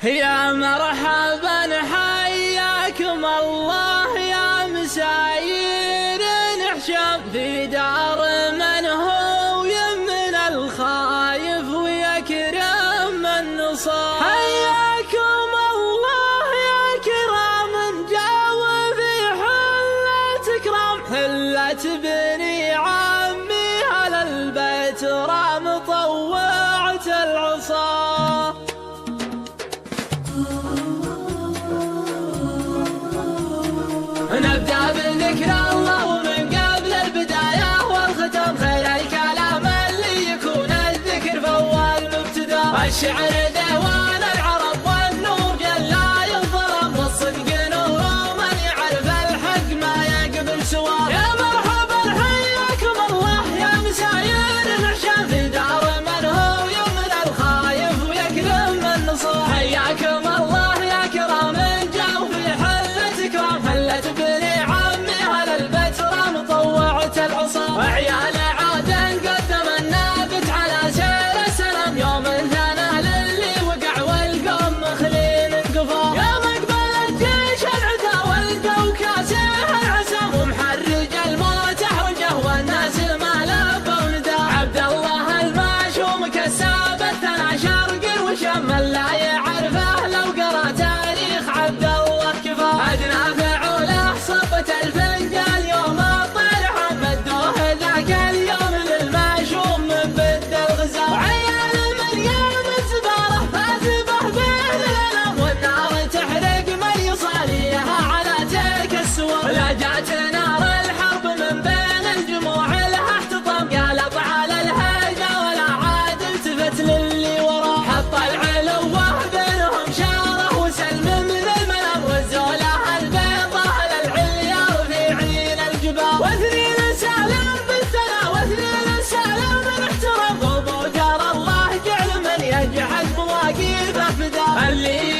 يا مرحبا حياكم الله يا مساير نحشم في دار من هو يمن الخايف ويكرم من نصاب. حياكم الله يا كرام جاوا في حلة كرام، حلة بني عمي على البيت رام طوعت العصا. نبدأ بذكر الله ومن قبل البداية والختام، خير الكلام اللي يكون الذكر فأول مبتدأ. الشعر ديوان العرب والنور جلا ينظلم، والصدق نور من يعرف الحق ما يقبل سواه. يا مرحبا حياكم الله يا مساير نحشم في دار من هو يمن الخايف ويكرم من نصاب. حياكم الله يا كرام جاوا في حلة كرام، حلة بني عمي على البيت رام طوعت العصا. وعيال عادن قدم النابت على سير السلام، يوم ثنى للي وقع والقوم مخلين انقفا. يا مقبل الجيش العدا والقوا كاسه العسام، ومحرج الموت احرجه والناس ما لبوا نداء. عبد الله الماشوم كساب الثنى شرقي وشم لا يعرفه لو قرا تاريخ عبد الله كفا. ادنى فعوله صبت الفنجان يوم الطير مدوه ذاك اليوم للماشوم من بد الغزال. وعيال من يوم الزباله فاتبه بين الالم، والنار تحرق من يصاليها على تلك السوار. لا جات نار الحرب من بين الجموع لها احتطام، قالب على الهيجه ولا عاد التفت للي وراه. حط العلوه بينهم شاره وسلم من المنام، والزوله البيضه للعليا وفي عين الجبال. واثنين سلام بالثنى واثنين سلام بالاحترام، وبوجر الله جعل من يجحد مواقيفه فداه. اللي